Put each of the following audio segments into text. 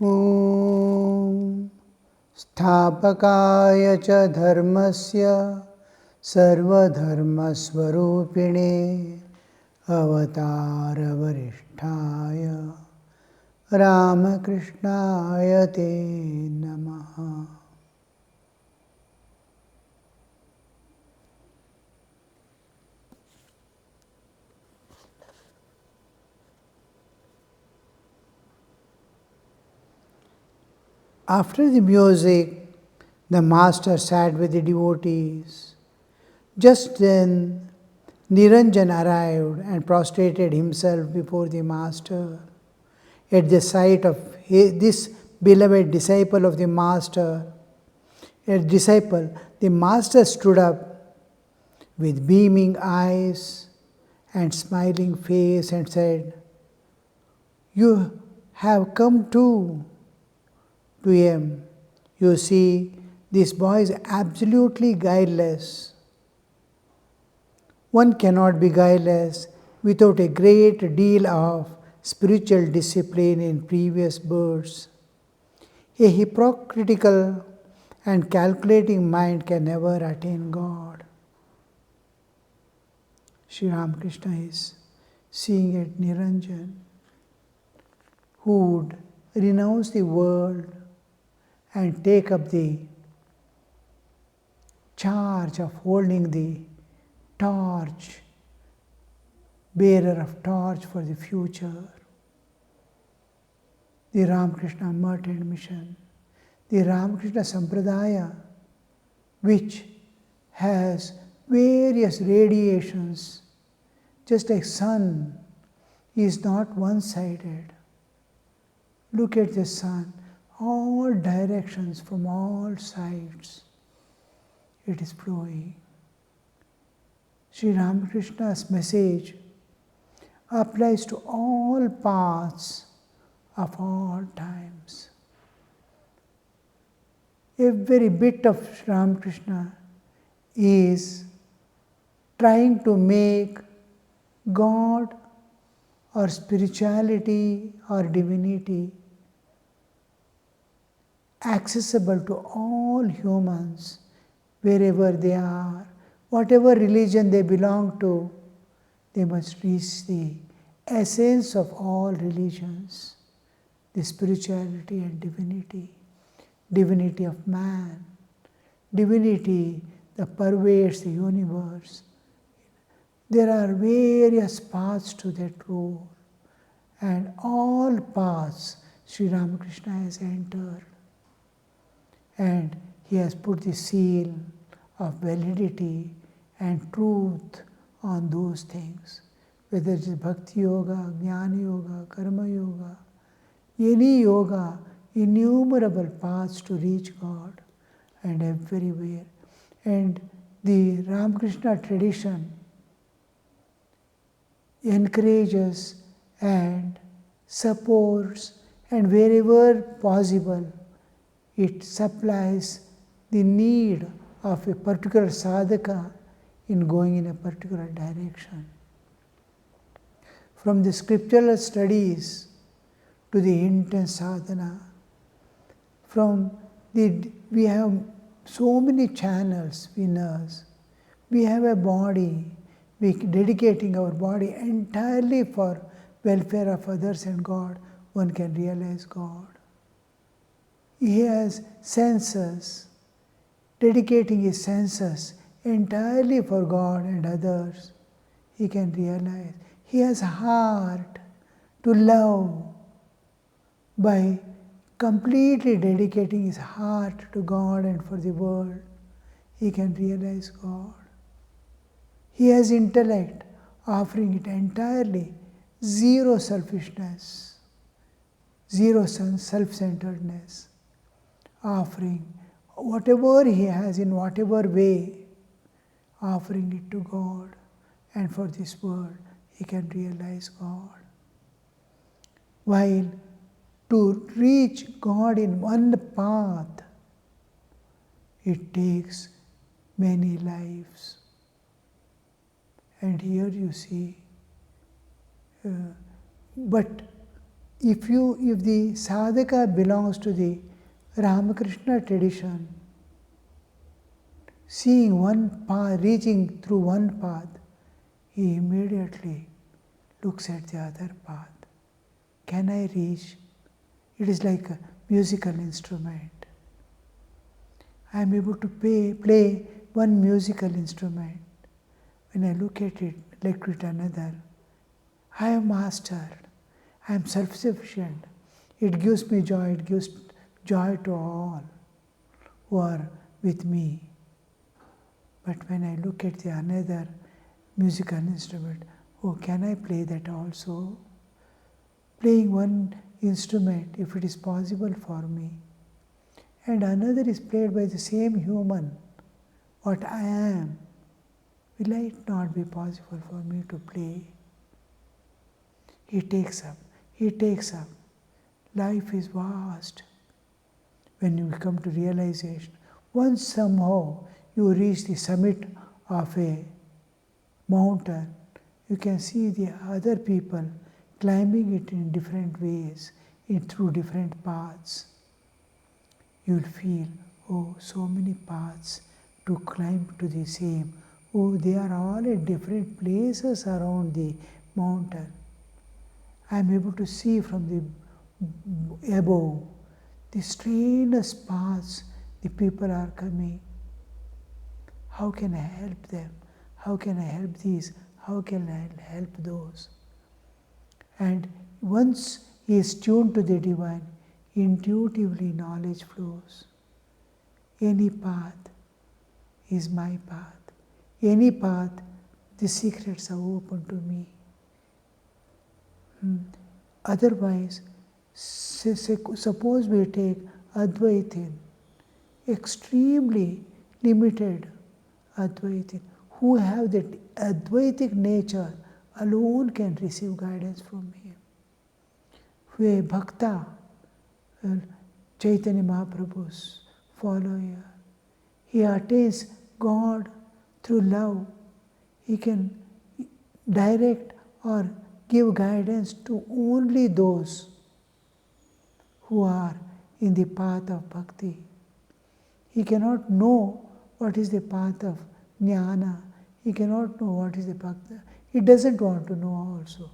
Om Sthapakaya cha dharmasya sarvadharmasvarupine avatara varishtaya Ramakrishnaya te namaha. After the music, the master sat with the devotees. Just then, Niranjan arrived and prostrated himself before the master. At the sight of this beloved disciple of the master, the master stood up with beaming eyes and smiling face and said, "You have come too." To him, "You see, this boy is absolutely guileless. One cannot be guileless without a great deal of spiritual discipline in previous births. A hypocritical and calculating mind can never attain God." Sri Ramakrishna is seeing at Niranjan, who would renounce the world and take up the charge of holding the torch, bearer of torch for the future. The Ramakrishna Mutt and Mission, the Ramakrishna Sampradaya, which has various radiations, just like sun is not one-sided. Look at the sun, all directions from all sides it is flowing. Sri Ramakrishna's message applies to all paths of all times. Every bit of Sri Ramakrishna is trying to make God or spirituality or divinity accessible to all humans wherever they are, whatever religion they belong to. They must reach the essence of all religions, the spirituality and divinity, divinity of man, divinity that pervades the universe. There are various paths to that rule, and all paths Sri Ramakrishna has entered. And he has put the seal of validity and truth on those things, whether it is Bhakti Yoga, Jnana Yoga, Karma Yoga, any yoga, innumerable paths to reach God, and everywhere. And the Ramakrishna tradition encourages and supports, and wherever possible, it supplies the need of a particular sadhaka in going in a particular direction. From the scriptural studies to the intense sadhana, we have so many channels in us. We have a body, we dedicating our body entirely for welfare of others and God, one can realize God. He has senses, dedicating his senses entirely for God and others, he can realize. He has a heart to love by completely dedicating his heart to God and for the world, he can realize God. He has intellect, offering it entirely, zero selfishness, zero self-centeredness, offering whatever he has in whatever way, offering it to God, and for this world he can realize God. While to reach God in one path, it takes many lives. And here you see, but If the sadhaka belongs to the Ramakrishna tradition, seeing one path, reaching through one path, he immediately looks at the other path. Can I reach? It is like a musical instrument. I am able to play one musical instrument. When I look at another, I am mastered. I am self-sufficient. It gives me joy. It gives joy to all who are with me. But when I look at the another musical instrument, oh, can I play that also? Playing one instrument, if it is possible for me, and another is played by the same human, what I am, will it not be possible for me to play? He takes up. Life is vast. When you come to realization, once somehow you reach the summit of a mountain, you can see the other people climbing it in different ways, through different paths. You'll feel, oh, so many paths to climb to the same. Oh, they are all at different places around the mountain. I am able to see from the above the strenuous paths the people are coming. How can I help them? How can I help these? How can I help those? And once he is tuned to the divine, intuitively knowledge flows. Any path is my path. Any path, the secrets are open to me. Otherwise, suppose we take Advaitin, extremely limited Advaitin, who have that Advaitic nature alone can receive guidance from him. A Bhakta, Chaitanya Mahaprabhu's follower, he attains God through love. He can direct or give guidance to only those who are in the path of bhakti. He cannot know what is the path of jnana. He cannot know what is the bhakti. He doesn't want to know also,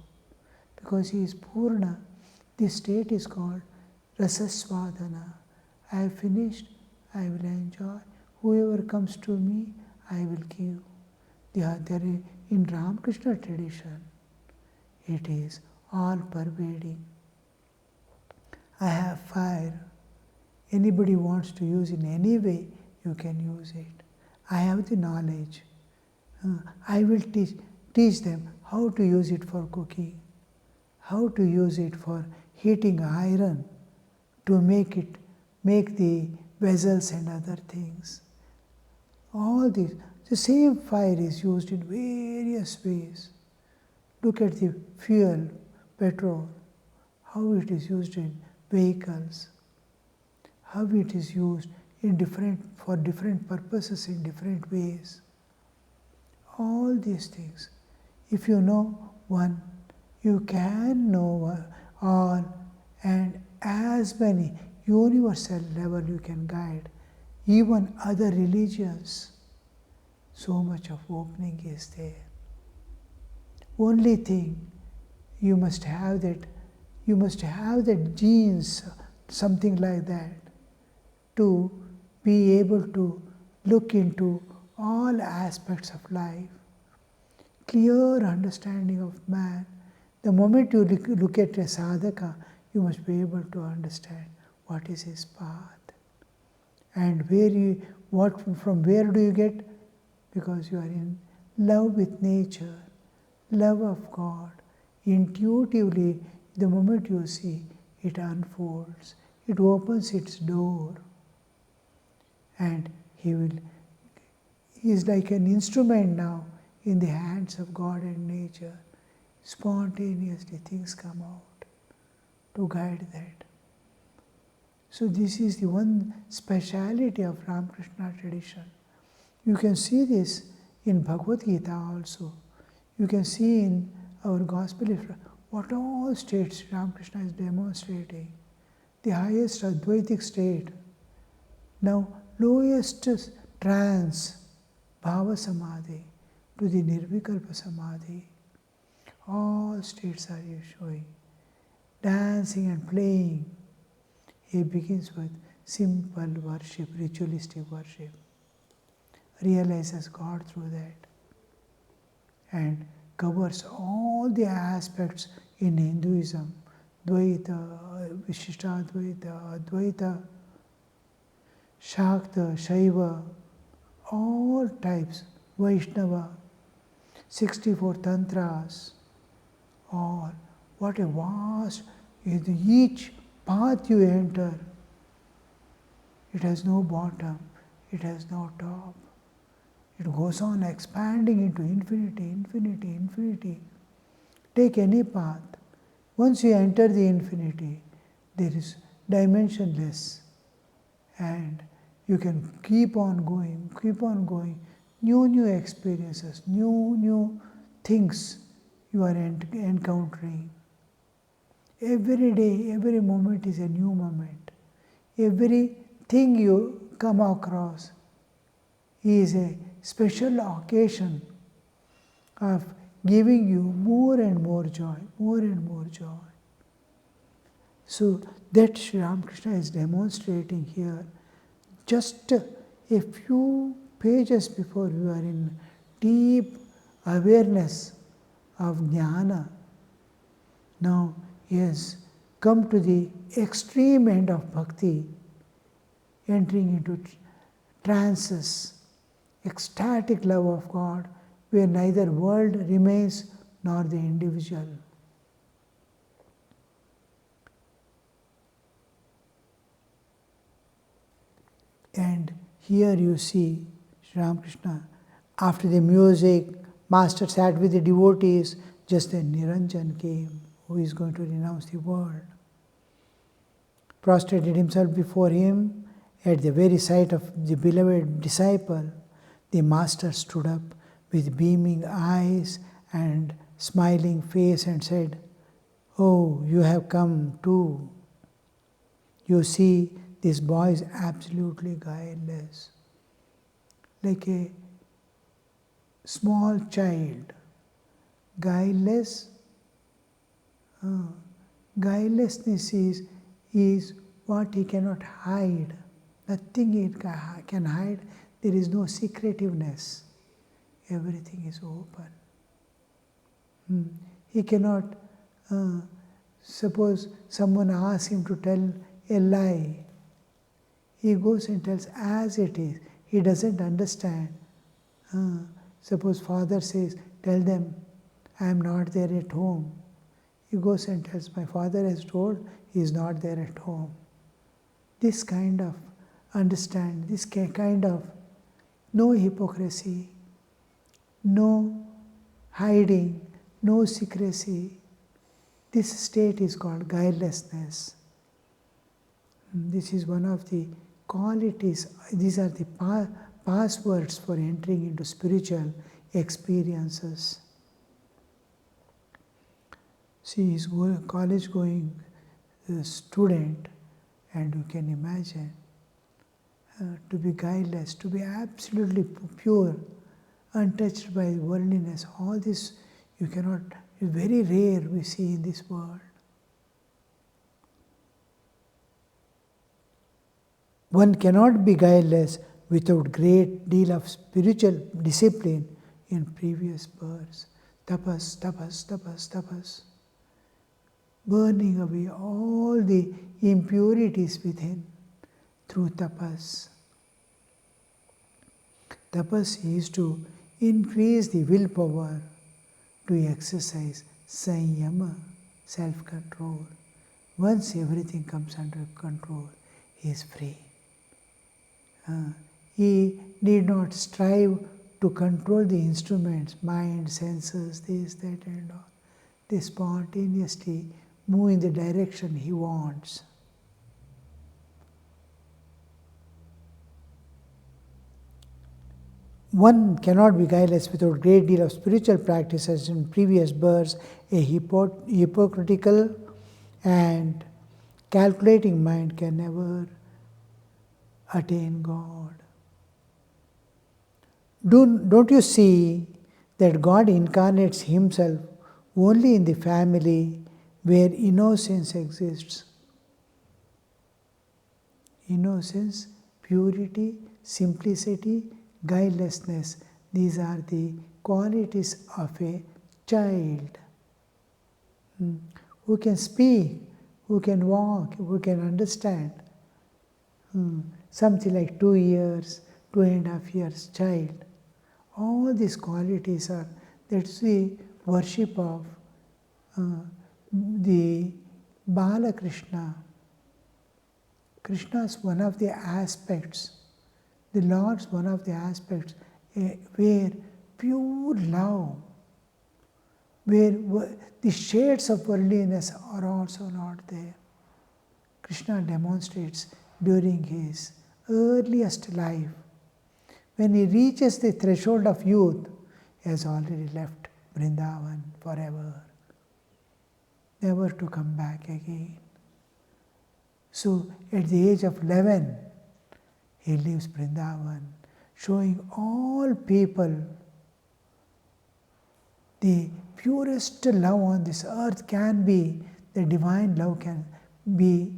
because he is Purna. This state is called Rasasvadana. I have finished, I will enjoy. Whoever comes to me, I will give. In Ramakrishna tradition, it is all pervading. I have fire. Anybody wants to use in any way, you can use it. I have the knowledge. I will teach them how to use it for cooking, how to use it for heating iron, to make the vessels and other things. All these, the same fire is used in various ways. Look at the fuel, petrol, how it is used in vehicles, how it is used for different purposes in different ways. All these things. If you know one, you can know all, and as many universal level you can guide. Even other religions, so much of opening is there. Only thing, you must have that genes, something like that, to be able to look into all aspects of life. Clear understanding of man. The moment you look at a sadhaka, you must be able to understand what is his path. And from where do you get? Because you are in love with nature, love of God. Intuitively, the moment you see, it unfolds. It opens its door. And he is like an instrument now in the hands of God and nature. Spontaneously things come out to guide that. So this is the one speciality of Ramakrishna tradition. You can see this in Bhagavad Gita also. You can see in our Gospel, what all states Ramakrishna is demonstrating. The highest Advaitic state. Now, lowest trance, Bhava Samadhi, to the Nirvikalpa Samadhi. All states are you showing. Dancing and playing. He begins with simple worship, ritualistic worship. Realizes God through that. And covers all the aspects in Hinduism. Dvaita, Vishishtadvaita, Advaita, Shakta, Shaiva, all types, Vaishnava, 64 tantras, all. What a vast, each path you enter, it has no bottom, it has no top. It goes on expanding into infinity, infinity, infinity. Take any path. Once you enter the infinity, there is dimensionless. And you can keep on going, new experiences, new things you are encountering. Every day, every moment is a new moment. Everything you come across is a special occasion of giving you more and more joy, more and more joy. So that Sri Ramakrishna is demonstrating here. Just a few pages before you are in deep awareness of jnana. Now he has come to the extreme end of bhakti, entering into trances, ecstatic love of God, where neither world remains nor the individual. And here you see Sri Ramakrishna, after the music, Master sat with the devotees, just then Niranjan came, who is going to renounce the world. Prostrated himself before him, at the very sight of the beloved disciple, the Master stood up with beaming eyes and smiling face and said, "Oh, you have come too. You see, this boy is absolutely guileless, like a small child. Guileless, guilelessness is what he cannot hide. Nothing he can hide. There is no secretiveness. Everything is open. He cannot, suppose someone asks him to tell a lie. He goes and tells as it is. He doesn't understand. Suppose father says, tell them, I am not there at home. He goes and tells, my father has told he is not there at home. This kind of understand, this kind of no hypocrisy, no hiding, no secrecy. This state is called guilelessness. This is one of the qualities, these are the passwords for entering into spiritual experiences. She is a college-going student, and you can imagine to be guileless, to be absolutely pure, untouched by worldliness. All this you cannot, is very rare we see in this world. One cannot be guileless without great deal of spiritual discipline in previous births. Tapas, tapas, tapas, tapas. Burning away all the impurities within through tapas. Tapas is to increase the willpower to exercise sanyama, self-control. Once everything comes under control, he is free. He need not strive to control the instruments, mind, senses, this, that and all. They spontaneously move in the direction he wants. one cannot be guileless without a great deal of spiritual practices in previous births. A hypocritical and calculating mind can never attain God. Don't you see that God incarnates Himself only in the family where innocence exists? Innocence, purity, simplicity, guilelessness, these are the qualities of a child who can speak, who can walk, who can understand. Something like 2 years, 2.5 years child. All these qualities are, that's the worship of the Bala Krishna. Krishna is one of the aspects, the Lord's one of the aspects where pure love, where the shades of worldliness are also not there. Krishna demonstrates during his earliest life. When he reaches the threshold of youth, he has already left Vrindavan forever, never to come back again. So at the age of 11, he leaves Vrindavan, showing all people the purest love on this earth can be, the divine love can be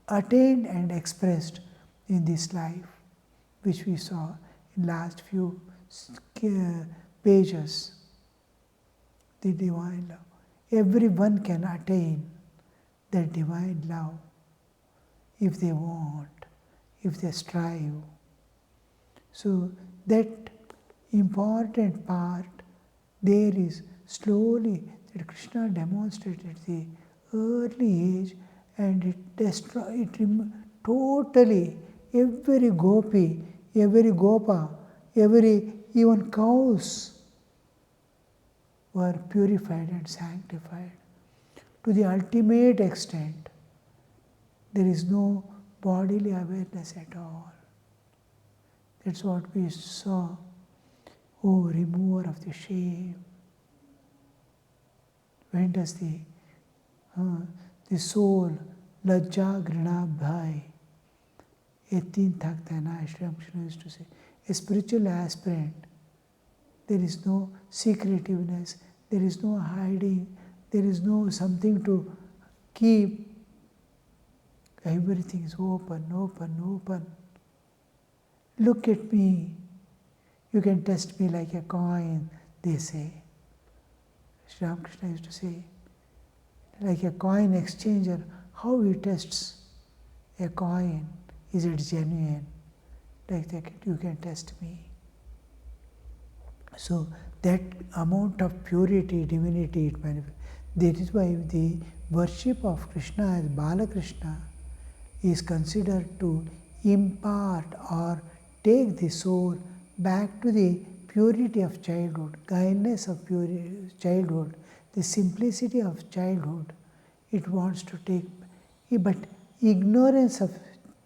attained and expressed in this life, which we saw in last few pages. The divine love. Everyone can attain that divine love if they want, if they strive. So that important part there is slowly that Krishna demonstrated at the early age, and it totally, every gopi, every gopa, even cows were purified and sanctified to the ultimate extent. There is no bodily awareness at all. That's what we saw. Oh, remover of the shame. When does the soul, lajja, grina, bhai, etin thakta, Sri Ramakrishna used to say, a spiritual aspirant, there is no secretiveness, there is no hiding, there is no something to keep. Everything is open, open, open. Look at me. You can test me like a coin, they say. Sri Ramakrishna used to say, like a coin exchanger, how he tests a coin, is it genuine? Like that, you can test me. So that amount of purity, divinity, it manifests. That is why the worship of Krishna as Bala Krishna is considered to impart or take the soul back to the purity of childhood, kindness of childhood, the simplicity of childhood. It wants to take, but ignorance of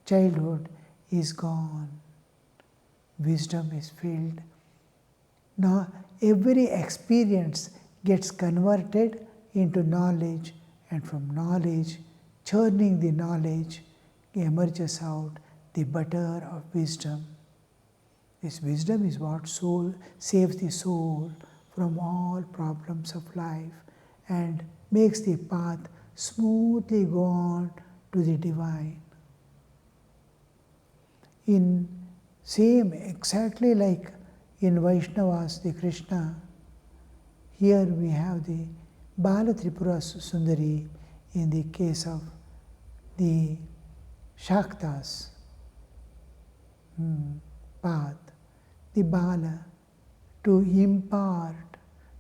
childhood is gone. Wisdom is filled. Now every experience gets converted into knowledge, and from knowledge, churning the knowledge, emerges out the butter of wisdom. This wisdom is what saves the soul from all problems of life and makes the path smoothly go on to the divine. In same, exactly like in Vaishnavas, the Krishna, here we have the Bala Tripura Sundari in the case of the Shaktas path, the Bala, to impart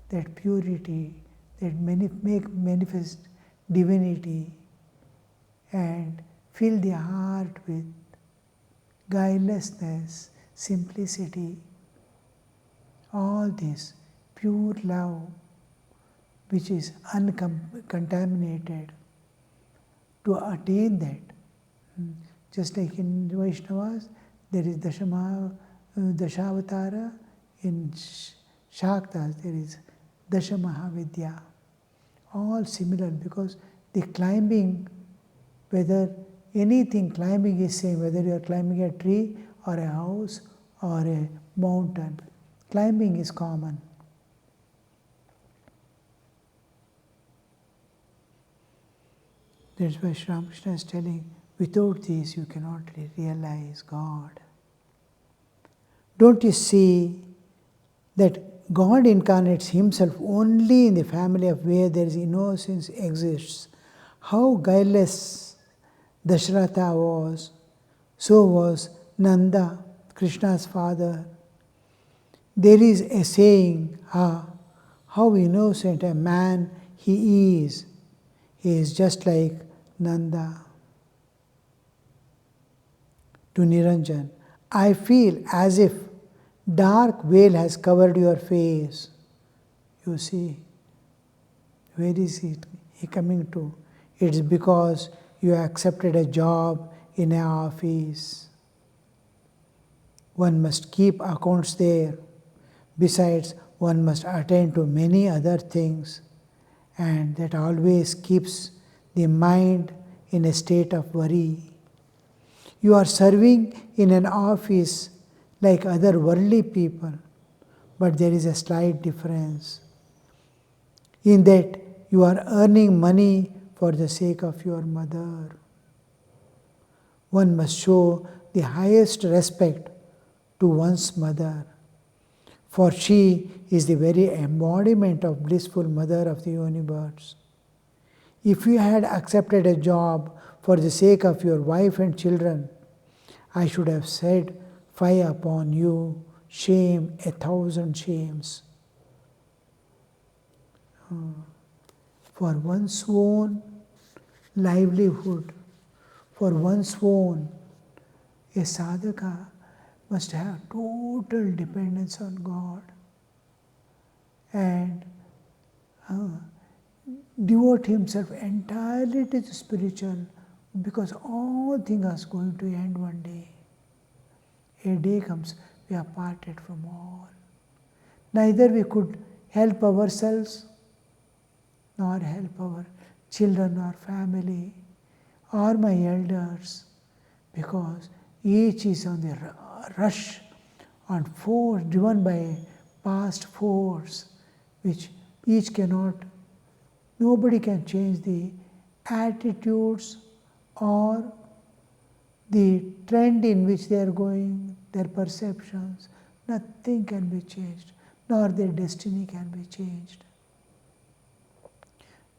that purity, that make manifest divinity and fill the heart with guilelessness, simplicity, all this pure love which is uncontaminated. To attain that, just like in Vaishnavas, there is Dashavatara, In Shaktas there is Dasha Mahavidya, all similar because the climbing, whether anything climbing is same, whether you are climbing a tree or a house or a mountain, climbing is common. That's why Sri Ramakrishna is telling, without these you cannot realize God. Don't you see that God incarnates Himself only in the family of where there is innocence exists? How guileless Dasharatha was, so was Nanda, Krishna's father. There is a saying, how innocent a man he is. He is just like Nanda. To Niranjan, I feel as if dark veil has covered your face. You see, where is he coming to? It's because you accepted a job in an office. One must keep accounts there. Besides, one must attend to many other things, and that always keeps the mind in a state of worry. You are serving in an office like other worldly people, but there is a slight difference in that you are earning money for the sake of your mother. One must show the highest respect to one's mother, for she is the very embodiment of blissful mother of the universe. If you had accepted a job for the sake of your wife and children, I should have said, fie upon you, shame, 1,000 shames. For one's own livelihood, for one's own, a sadhaka must have total dependence on God and devote himself entirely to the spiritual, because all things are going to end one day. A day comes, we are parted from all. Neither we could help ourselves, nor help our children or family, or my elders, because each is on the rush, on force, driven by past force, which each cannot, nobody can change the attitudes or the trend in which they are going, their perceptions. Nothing can be changed, nor their destiny can be changed.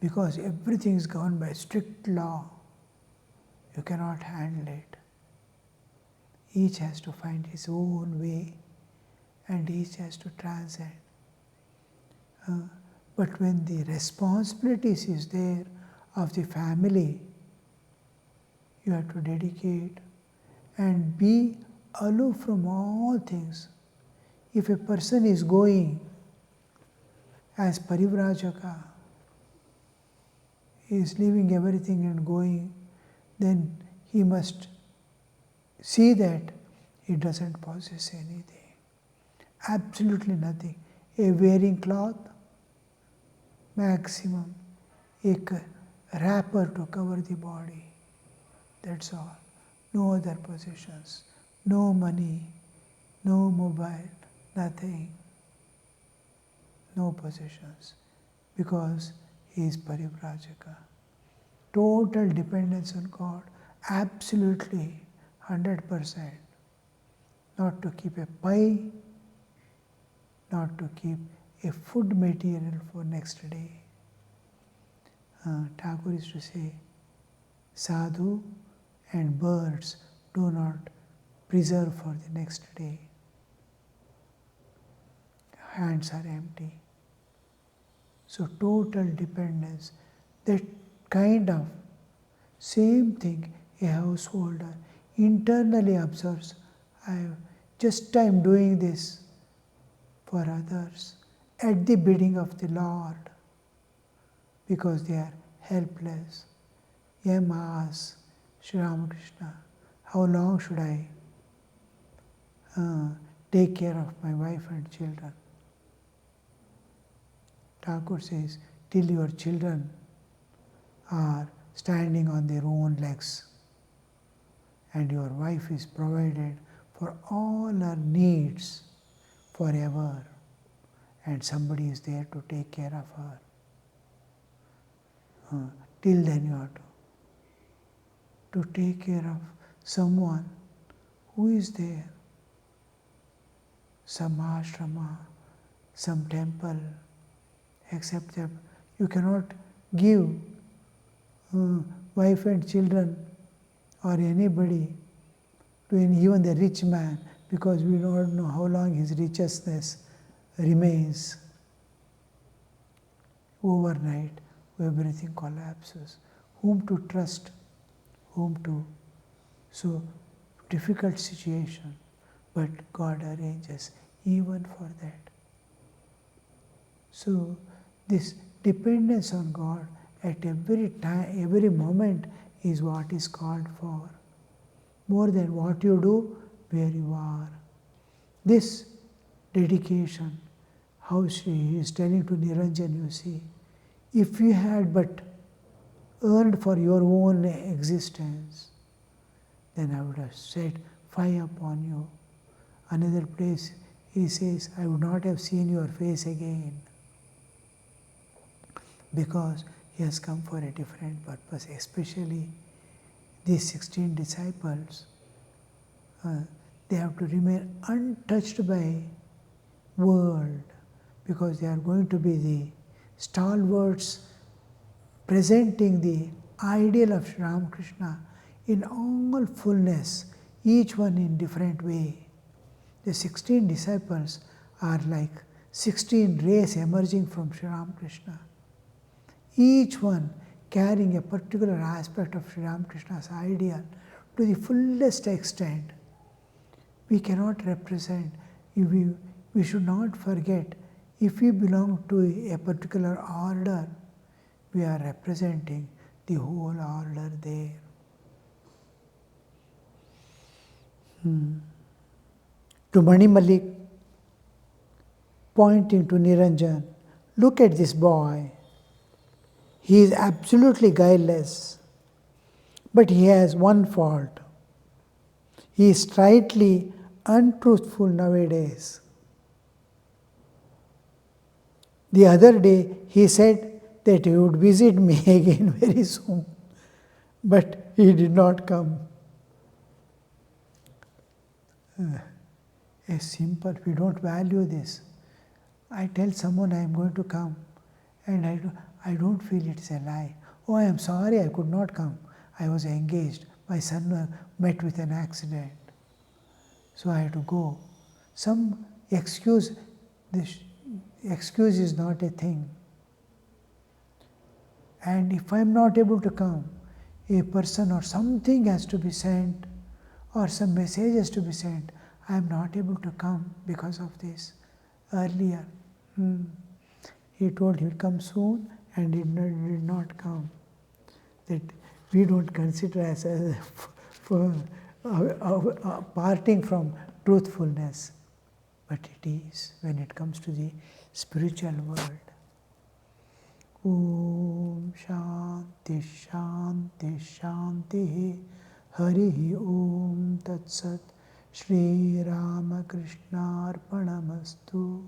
Because everything is governed by strict law. You cannot handle it. Each has to find his own way, and each has to transcend. But when the responsibilities is there of the family, you have to dedicate and be aloof from all things. If a person is going as parivrajaka, he is leaving everything and going, then he must see that he doesn't possess anything. Absolutely nothing. A wearing cloth, maximum, a wrapper to cover the body. That's all. No other possessions, no money, no mobile, nothing. No possessions, because he is parivrajaka. Total dependence on God, absolutely 100%. Not to keep a pie, not to keep a food material for next day. Thakur used to say, sadhu and birds do not preserve for the next day. Hands are empty. So total dependence, that kind of same thing a householder internally observes. I'm doing this for others at the bidding of the Lord, because they are helpless. Yam asks Sri Ramakrishna, how long should I take care of my wife and children. Thakur says, till your children are standing on their own legs and your wife is provided for all her needs forever, and somebody is there to take care of her. Till then you have to take care of someone who is there, some ashrama, some temple, except that you cannot give wife and children or anybody to even the rich man, because we don't know how long his richness remains. Overnight, everything collapses. Whom to trust? Whom to? So, difficult situation, but God arranges even for that. So, this dependence on God at every time, every moment is what is called for. More than what you do, where you are. This dedication, how she is telling to Niranjan, you see, if you had but earned for your own existence, then I would have said, fie upon you. Another place he says, I would not have seen your face again, because he has come for a different purpose. Especially these 16 disciples, they have to remain untouched by world, because they are going to be the stalwarts presenting the ideal of Sri Ramakrishna in all fullness, each one in different way. The 16 disciples are like 16 rays emerging from Sri Ramakrishna, each one carrying a particular aspect of Sri Ramakrishna's ideal to the fullest extent. We cannot represent, we should not forget, if we belong to a particular order, we are representing the whole order there. To Mani Malik, pointing to Niranjan, look at this boy. He is absolutely guileless, but he has one fault. He is slightly untruthful nowadays. The other day he said that he would visit me again very soon, but he did not come. A simple, we don't value this. I tell someone I am going to come, and I don't feel it's a lie. Oh, I am sorry I could not come. I was engaged. My son met with an accident, so I had to go. Some excuse, this excuse is not a thing. And if I am not able to come, a person or something has to be sent, or some message has to be sent. I am not able to come because of this. Earlier, he told he would come soon and did not come. That we don't consider as a parting from truthfulness, but it is when it comes to the spiritual world. Om Shanti Shanti Shanti Hari Om Tat Sat Shri Ramakrishna Arpanamastu.